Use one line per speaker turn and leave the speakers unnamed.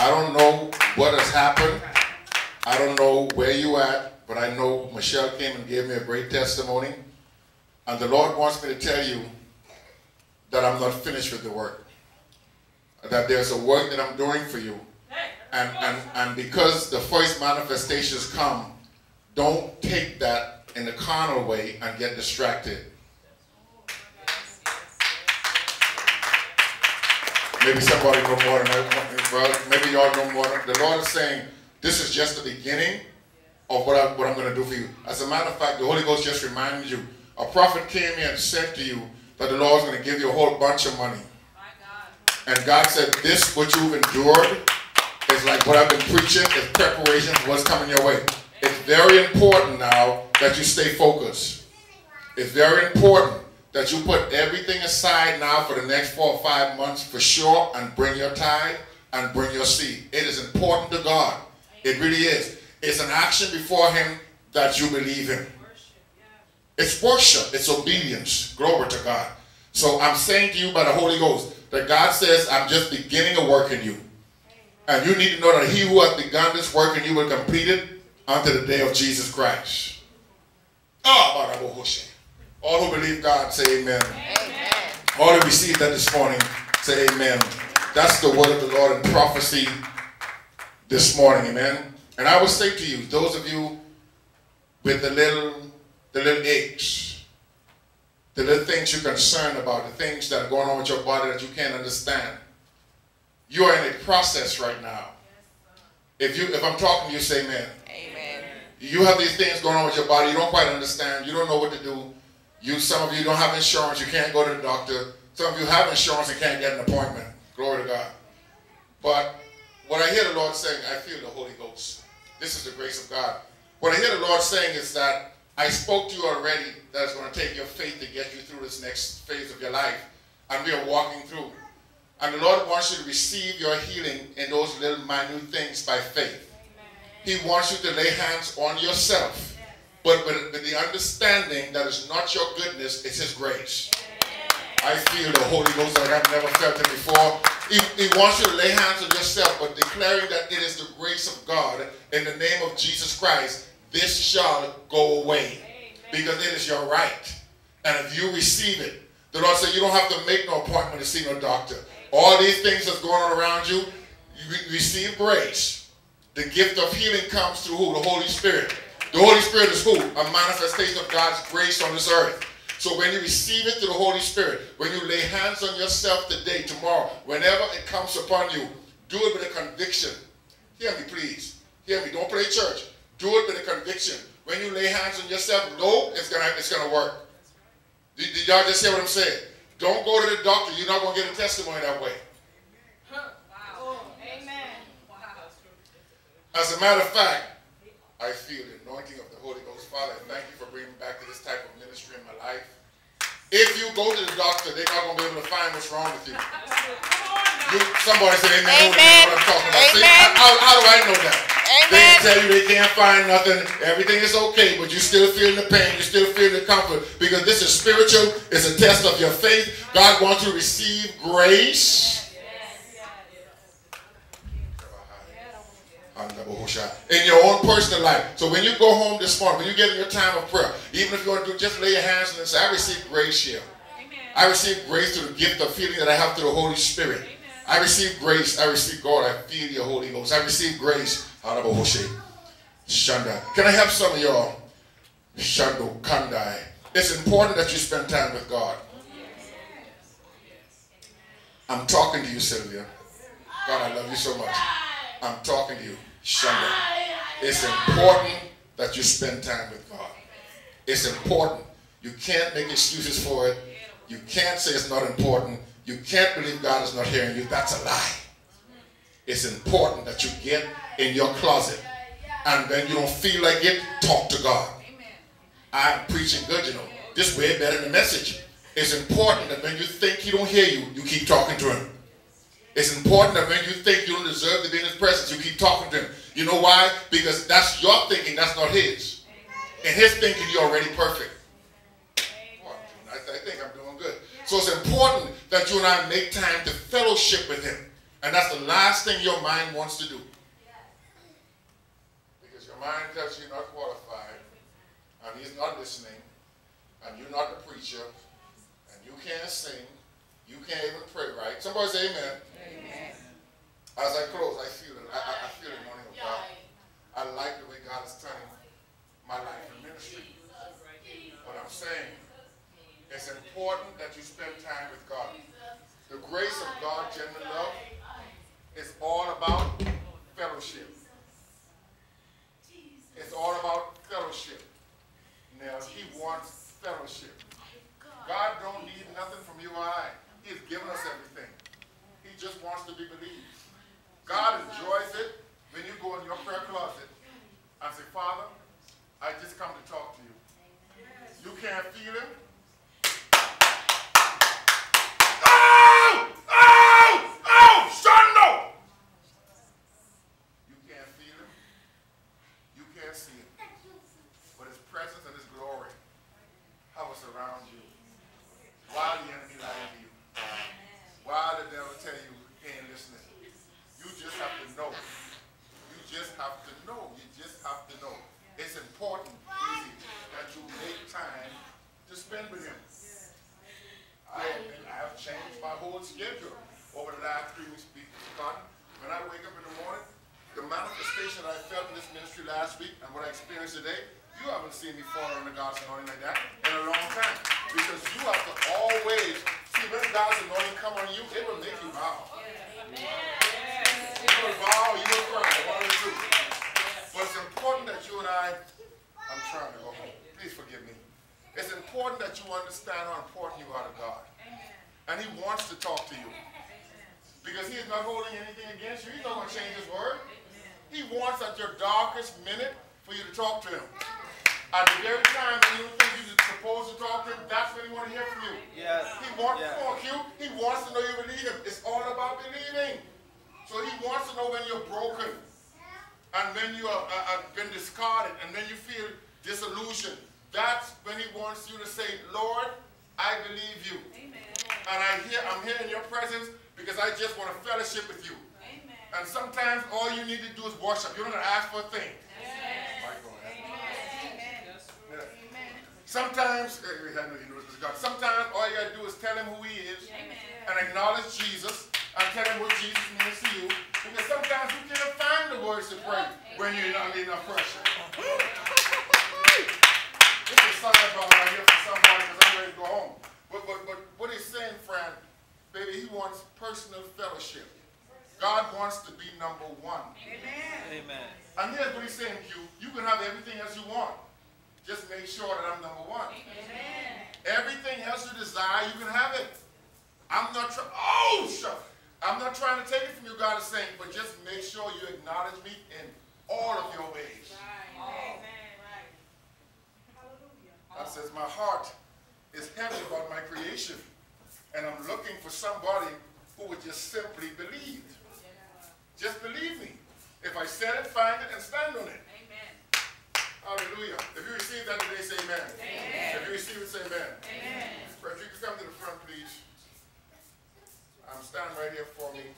I don't know what has happened. I don't know where you at, but I know Michelle came and gave me a great testimony. And the Lord wants me to tell you that I'm not finished with the work. That there's a work that I'm doing for you. And because the first manifestations come, don't take that in the carnal way and get distracted. Maybe somebody know more than I, well, maybe y'all know more. The Lord is saying, this is just the beginning of what I'm going to do for you. As a matter of fact, the Holy Ghost just reminded you, a prophet came here and said to you that the Lord is going to give you a whole bunch of money. And God said, this, what you've endured, is like what I've been preaching, is preparation for what's coming your way. It's very important now that you stay focused. It's very important that you put everything aside now for the next 4 or 5 months for sure and bring your tithe and bring your seed. It is important to God. It really is. It's an action before Him that you believe Him. It's worship. It's obedience. Glory to God. So I'm saying to you by the Holy Ghost that God says, I'm just beginning a work in you. And you need to know that He who has begun this work in you will complete it unto the day of Jesus Christ. All who believe God, say amen. Amen. All who received that this morning, say amen. That's the word of the Lord in prophecy this morning, amen. And I will say to you, those of you with the little aches, the little things you're concerned about, the things that are going on with your body that you can't understand, you are in a process right now. If I'm talking to you, say amen. Amen. You have these things going on with your body, you don't quite understand, you don't know what to do. Some of you don't have insurance, you can't go to the doctor. Some of you have insurance and can't get an appointment. Glory to God. But what I hear the Lord saying, I feel the Holy Ghost. This is the grace of God. What I hear the Lord saying is that I spoke to you already that it's going to take your faith to get you through this next phase of your life. And we are walking through. And the Lord wants you to receive your healing in those little minute things by faith. Amen. He wants you to lay hands on yourself. But with the understanding that it's not your goodness, it's His grace. I feel the Holy Ghost like I've never felt it before. He wants you to lay hands on yourself, but declaring that it is the grace of God in the name of Jesus Christ, this shall go away. Because it is your right. And if you receive it, the Lord said you don't have to make no appointment to see no doctor. All these things that's going on around you, you receive grace. The gift of healing comes through who? The Holy Spirit. The Holy Spirit is who? A manifestation of God's grace on this earth. So when you receive it through the Holy Spirit, when you lay hands on yourself today, tomorrow, whenever it comes upon you, do it with a conviction. Hear me, please. Hear me. Don't play church. Do it with a conviction. When you lay hands on yourself, know it's gonna work. Did y'all just hear what I'm saying? Don't go to the doctor. You're not going to get a testimony that way.
Wow. Amen. Wow.
As a matter of fact, I feel the anointing of the Holy Ghost. Father, thank you for bringing me back to this type of ministry in my life. If you go to the doctor, they're not going to be able to find what's wrong with you. Somebody say amen. Amen. What I'm talking about.
Amen.
See, how do I know that?
Amen.
They can tell you they can't find nothing. Everything is okay, but you still feel the pain. You still feel the comfort. Because this is spiritual. It's a test of your faith. God wants you to receive grace. In your own personal life. So when you go home this morning, when you get in your time of prayer, even if you want to do, just lay your hands on and say, I receive grace here. Amen. I receive grace through the gift of feeling that I have through the Holy Spirit. Amen. I receive grace. I receive God. I feel your Holy Ghost. I receive grace. Shanda. Can I have some of y'all? Shando Kandai. It's important that you spend time with God. I'm talking to you, Sylvia. God, I love you so much. I'm talking to you, Shanda. It's important that you spend time with God. It's important. You can't make excuses for it. You can't say it's not important. You can't believe God is not hearing you. That's a lie. It's important that you get in your closet. And when you don't feel like it, talk to God. I'm preaching good, you know. This way better than the message. It's important that when you think He don't hear you, you keep talking to Him. It's important that when you think you don't deserve to be in His presence, you keep talking to Him. You know why? Because that's your thinking, that's not His. In His thinking, you're already perfect. I think I'm doing good. So it's important that you and I make time to fellowship with Him. And that's the last thing your mind wants to do. Because your mind tells you you're not qualified, and he's not listening, and you're not the preacher, and you can't sing, you can't even pray right. Somebody say amen. Amen. As I close, I feel it. I feel the anointing of God. I like the way God is turning my life in ministry. What I'm saying, it's important that you spend time with God. The grace of God, genuine love, is all about fellowship. It's all about fellowship. Now, he wants fellowship. God don't need nothing from you or I. He's given us everything. He just wants to be believed. God enjoys it when you go in your prayer closet and say, Father, I just come to talk to you. You can't feel him? Oh! Oh! Oh! Shundo! You can't feel him. You can't see him. But his presence and his glory hovers around you. While the enemy lies to you. While the devil tell you he ain't listening. You just have to know. You just have to know. You just have to know. It's important, easy, that you make time to spend with him. I have changed my whole schedule over the last 3 weeks. Because when I wake up in the morning, the manifestation that I felt in this ministry last week and what I experienced today, you haven't seen me fall on the God's anointing like that in a long time. Because you have to always see when God's anointing come on you, it will make you bow. You will bow, you will cry, one of the two. But it's important that you and I'm trying to go home. Please forgive me. It's important that you understand how important you are to God. And he wants to talk to you. Because he is not holding anything against you. He's not going to change his word. He wants at your darkest minute for you to talk to him. At the very time when you think you're supposed to talk to him, that's when he wants to hear from you. Yes. He wants to talk to you. He wants to know you believe him. It's all about believing. So he wants to know when you're broken. And when you have been discarded. And when you feel disillusioned. That's when he wants you to say, Lord, I believe you. Amen. And I'm here in your presence because I just want to fellowship with you. Amen. And sometimes all you need to do is worship. You don't have to ask for a thing. Amen. Amen. Sometimes all you got to do is tell him who he is. Amen. And acknowledge Jesus and tell him what Jesus means to you. Because sometimes you can't find the words to pray when you're not under enough pressure. This is sidebar right here for somebody because I'm ready to go home. But what he's saying, friend, baby, he wants personal fellowship. God wants to be number one. Amen. Amen. And here's what he's saying to you. You can have everything else you want. Just make sure that I'm number one. Amen. Everything else you desire, you can have it. I'm not trying to take it from you, God is saying, but just make sure you acknowledge me in all of your ways. Right. Amen. God says, my heart is heavy about my creation. And I'm looking for somebody who would just simply believe. Just believe me. If I said it, find it, and stand on it. Amen. Hallelujah. If you receive that today, say amen. Amen. If you receive it, say amen. Amen. If you can come to the front, please. Stand right here for me.